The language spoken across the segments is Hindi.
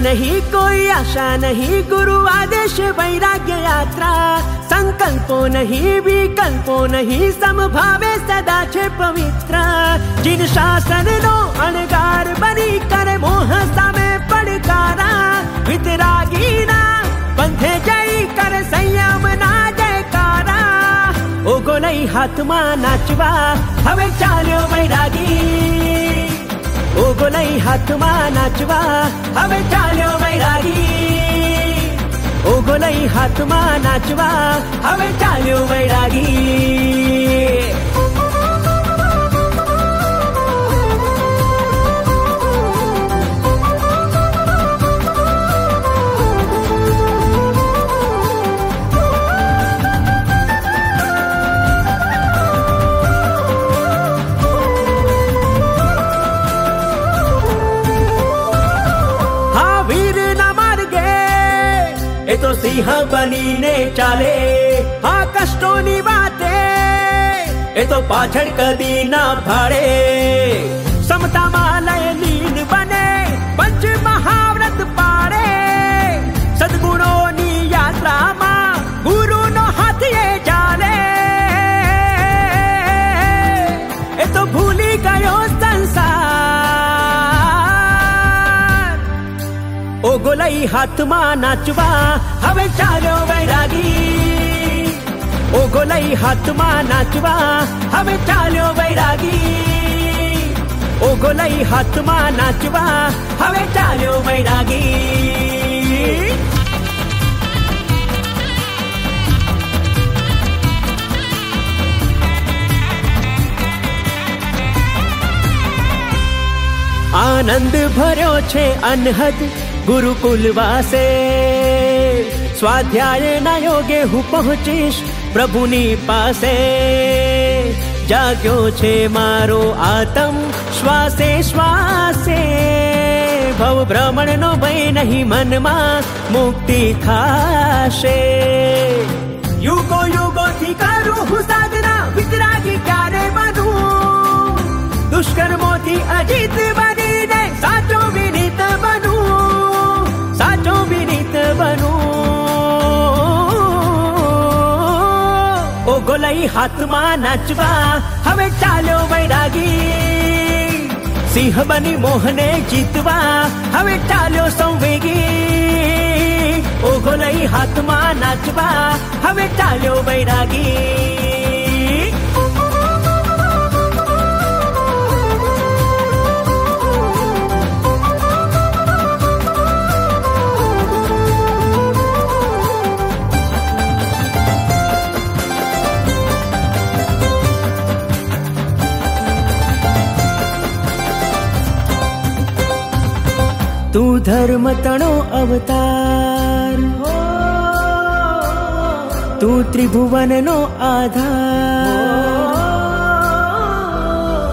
नहीं कोई आशा नहीं, गुरु आदेश वैराग्य यात्रा। संकल्पो नहीं विकल्पो नहीं, समभावे सदा छे पवित्र। जिन शासन नो अणगार बनी करे मोह सामे પડકારા। વિતરાગી ના બંધે જઈ કરે સંયમ ના જયકારા। ઓગો લઈ હાથમાં નાચવા હવે ચાલ્યો વૈરાગી। ઓગો લઈ હાથમાં નાચવા હવે ચાલ્યો વૈરાગી। ઓગો લઈ હાથમાં નાચવા હવે ચાલ્યો વૈરાગી। तो सिंह बनीने चाले आ कष्टोनी वाते, ए तो पाछड़ कदी ना भाड़े। समता मालय लीन बने पंच महाव्रत पाड़े। सद्गुणोनी यात्रा मा गुरु नो हाथ ये जाले। ए तो भूली गयो संसार। ओगो लई हाथमा नाचवा હવે ચાલ્યો વૈરાગી। ઓગો લઈ હાથમાં નાચવા હવે ચાલ્યો વૈરાગી। ઓગો લઈ હાથમાં નાચવા હવે ચાલ્યો વૈરાગી। આનંદ ભર્યો છે અનહદ ગુરુકુલ વાસે। स्वाध्याय ना योगे हूँ पहुँचीश प्रभुनी पासे। जाग्यो छे मारो आत्म श्वासे श्वासे। भव भ्रमण नो भय नहीं मन मा मुक्ति थाशे। युगो युगो थी करू हूँ साधना वितरागी क्यारे बनू। दुष्कर्मो थी अजित बनी ने साचो विनीत बनू। साचो विनीत बनू। ओगो लई हाथमा नाचवा હવે ચાલ્યો વૈરાગી। સિંહ બની મોહને જીતવા હવે ચાલ્યો સંવેગી। ઓગો લઈ હાથમાં નાચવા હવે ચાલ્યો વૈરાગી। तू धर्म तणो अवतार, तू त्रिभुवन नो आधार।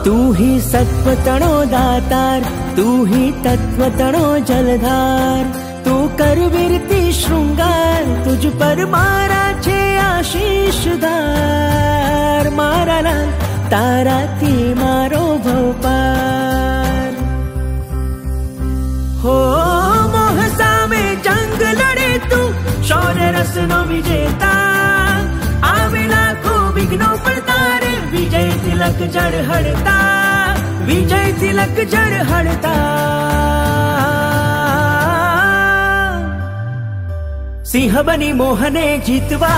तू ही सत्व तणो दातार, तू ही तत्व तणो जलधार। तू करवीरती श्रृंगार, तुझ पर मारा छे आशीष धार। मारा लाल तारा थी मारो भवपार। हो मोह सामे जंग लड़े तू शौर्य रस नो विजेता। आवे लाखो विघ्नो पड़तारे विजय तिलक जड़ हड़ता। विजय तिलक जड़ हड़ता। सिंह बनी मोहने जीतवा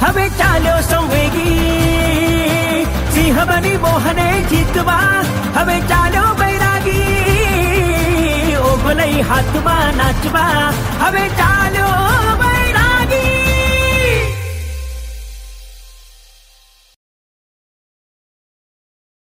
हवे चाल्यो संवेगी। सिंह बनी मोहने जीतवा हवे चाल्यो बैरागी। ओगो लई हाथमा नाचवा हवे चाल्यो